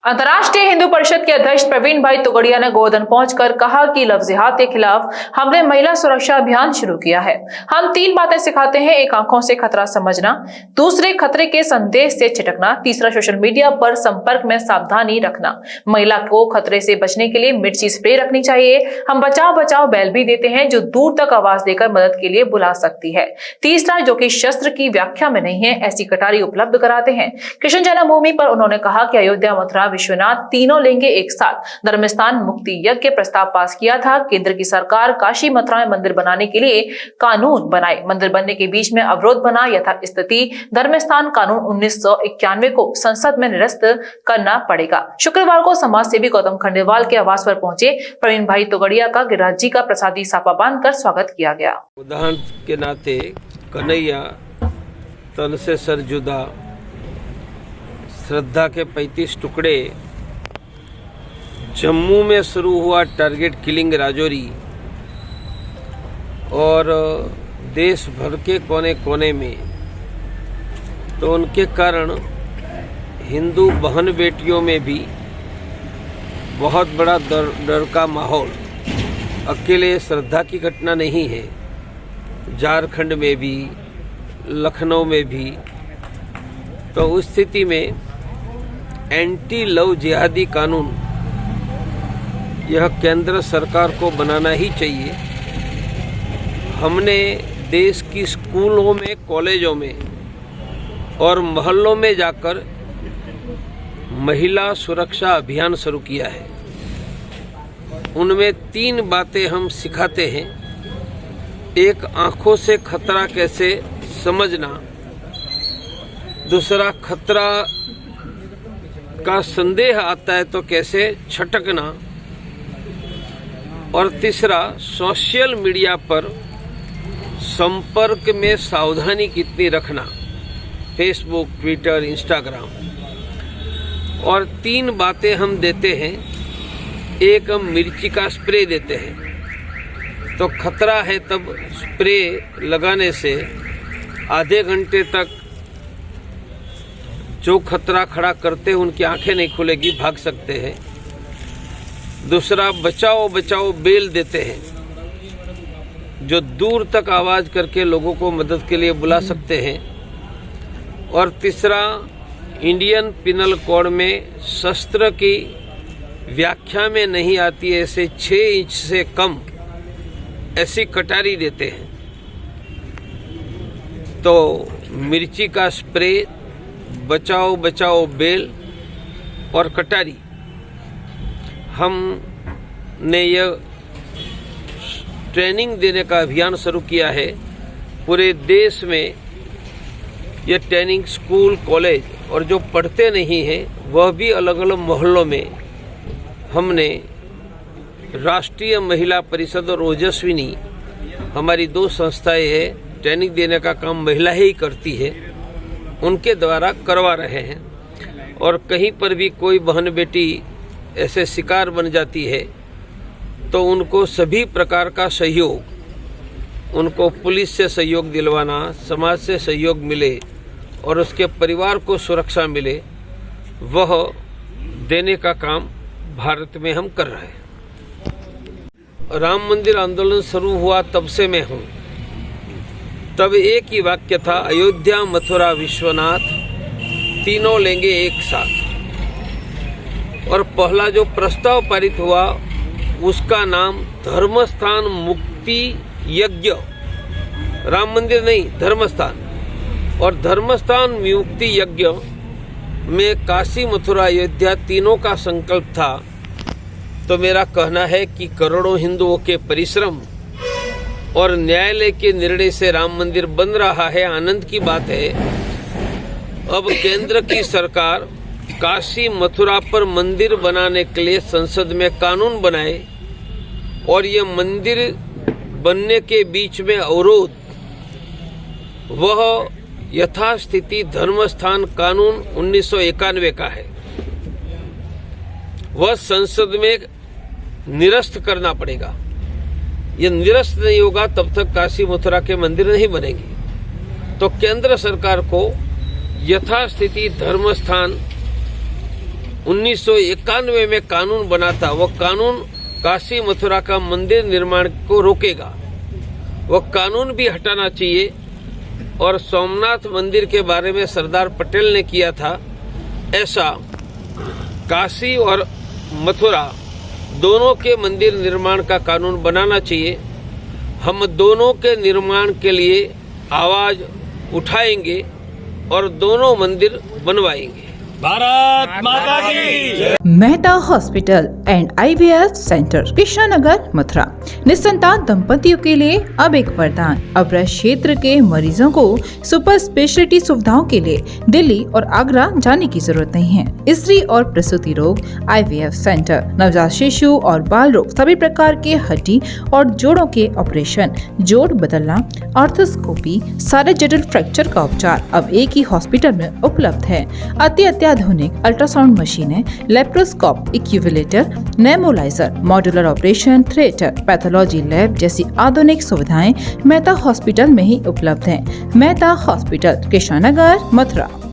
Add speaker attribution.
Speaker 1: अंतर्राष्ट्रीय हिंदू परिषद के अध्यक्ष प्रवीण भाई तोगड़िया ने गोवर्धन पहुंचकर कहा कि लव जिहाद के खिलाफ हमने महिला सुरक्षा अभियान शुरू किया है। हम 3 बातें सिखाते हैं। एक, आंखों से खतरा समझना, दूसरे, खतरे के संदेश से छिटकना, तीसरा, सोशल मीडिया पर संपर्क में सावधानी रखना। महिला को खतरे से बचने के लिए मिर्ची स्प्रे रखनी चाहिए। हम बचाओ बचाओ बैल भी देते हैं जो दूर तक आवाज देकर मदद के लिए बुला सकती है। तीसरा, जो कि शस्त्र की व्याख्या में नहीं है, ऐसी कटारी उपलब्ध कराते हैं। कृष्ण जन्मभूमि पर उन्होंने कहा कि अयोध्या, मथुरा, विश्वनाथ तीनों लेंगे एक साथ। धर्मस्थान मुक्ति यज्ञ के प्रस्ताव पास किया था। केंद्र की सरकार काशी मथुरा में मंदिर बनाने के लिए कानून बनाए। मंदिर बनने के बीच में अवरोध बना, यथास्थिति धर्मस्थान कानून 1991 को संसद में निरस्त करना पड़ेगा। शुक्रवार को समाज सेवी गौतम खंडेलवाल के आवास पर पहुंचे प्रवीण भाई तोगड़िया का गिरिराज जी का प्रसादी साफा बांधकर स्वागत किया गया।
Speaker 2: उदाहरण के नाते कन्हैया, तन से सर जुदा, श्रद्धा के 35 टुकड़े, जम्मू में शुरू हुआ टारगेट किलिंग राजौरी और देश भर के कोने कोने में, तो उनके कारण हिंदू बहन बेटियों में भी बहुत बड़ा डर का माहौल। अकेले श्रद्धा की घटना नहीं है, झारखंड में भी, लखनऊ में भी। तो उस स्थिति में एंटी लव जिहादी कानून यह केंद्र सरकार को बनाना ही चाहिए। हमने देश की स्कूलों में, कॉलेजों में और मोहल्लों में जाकर महिला सुरक्षा अभियान शुरू किया है। उनमें 3 बातें हम सिखाते हैं। एक, आंखों से खतरा कैसे समझना, दूसरा, खतरा का संदेह आता है तो कैसे छटकना, और तीसरा, सोशल मीडिया पर संपर्क में सावधानी कितनी रखना, फेसबुक, ट्विटर, इंस्टाग्राम। और 3 बातें हम देते हैं। एक, हम मिर्ची का स्प्रे देते हैं। तो खतरा है तब स्प्रे लगाने से आधे घंटे तक जो खतरा खड़ा करते हैं उनकी आंखें नहीं खुलेगी, भाग सकते हैं। दूसरा, बचाओ बचाओ बेल देते हैं, जो दूर तक आवाज करके लोगों को मदद के लिए बुला सकते हैं। और तीसरा, इंडियन पिनल कोड में शस्त्र की व्याख्या में नहीं आती ऐसे 6 इंच से कम ऐसी कटारी देते हैं। तो मिर्ची का स्प्रे, बचाओ बचाओ बेल और कटारी, हमने यह ट्रेनिंग देने का अभियान शुरू किया है। पूरे देश में यह ट्रेनिंग स्कूल, कॉलेज और जो पढ़ते नहीं हैं वह भी अलग अलग मोहल्लों में हमने राष्ट्रीय महिला परिषद और ओजस्विनी, हमारी 2 संस्थाएं हैं, ट्रेनिंग देने का काम महिला ही करती है, उनके द्वारा करवा रहे हैं। और कहीं पर भी कोई बहन बेटी ऐसे शिकार बन जाती है तो उनको सभी प्रकार का सहयोग, उनको पुलिस से सहयोग दिलवाना, समाज से सहयोग मिले और उसके परिवार को सुरक्षा मिले, वह देने का काम भारत में हम कर रहे हैं। राम मंदिर आंदोलन शुरू हुआ तब से मैं हूँ। तब एक ही वाक्य था, अयोध्या, मथुरा, विश्वनाथ तीनों लेंगे एक साथ। और पहला जो प्रस्ताव पारित हुआ उसका नाम धर्मस्थान मुक्ति यज्ञ, राम मंदिर नहीं, धर्मस्थान। और धर्मस्थान मुक्ति यज्ञ में काशी, मथुरा, अयोध्या तीनों का संकल्प था। तो मेरा कहना है कि करोड़ों हिंदुओं के परिश्रम और न्यायालय के निर्णय से राम मंदिर बन रहा है, आनंद की बात है। अब केंद्र की सरकार काशी, मथुरा पर मंदिर बनाने के लिए संसद में कानून बनाए और ये मंदिर बनने के बीच में अवरोध, वह यथास्थिति धर्मस्थान कानून 1991 का है, वह संसद में निरस्त करना पड़ेगा। ये निरस्त नहीं होगा तब तक काशी, मथुरा के मंदिर नहीं बनेंगे। तो केंद्र सरकार को यथास्थिति धर्मस्थान 1991 में कानून बना था, वह कानून काशी मथुरा का मंदिर निर्माण को रोकेगा। वह कानून भी हटाना चाहिए। और सोमनाथ मंदिर के बारे में सरदार पटेल ने किया था, ऐसा काशी और मथुरा दोनों के मंदिर निर्माण का कानून बनाना चाहिए। हम दोनों के निर्माण के लिए आवाज उठाएंगे और दोनों मंदिर बनवाएंगे।
Speaker 3: भारत माता की।
Speaker 4: Mehta hospital and IVF centre, Krishnanagar, Mathura. निसंतान दंपतियों के लिए अब एक वरदान। अब क्षेत्र के मरीजों को सुपर स्पेशलिटी सुविधाओं के लिए दिल्ली और आगरा जाने की जरूरत नहीं है। स्त्री और प्रसूति रोग IVF सेंटर, नवजात शिशु और बाल रोग, सभी प्रकार के हड्डी और जोड़ों के ऑपरेशन, जोड़ बदलना, आर्थोस्कोपी, सारे जटिल फ्रैक्चर का उपचार अब एक ही हॉस्पिटल में उपलब्ध है। अत्याधुनिक अल्ट्रासाउंड मशीनें, लेप्रोस्कोप, इक्यूविलेटर, nebuliser, modular operation theatre, pathology lab जैसी आधुनिक सुविधाएं मेहता हॉस्पिटल में ही उपलब्ध हैं। मेहता हॉस्पिटल, कृष्णानगर, मथुरा।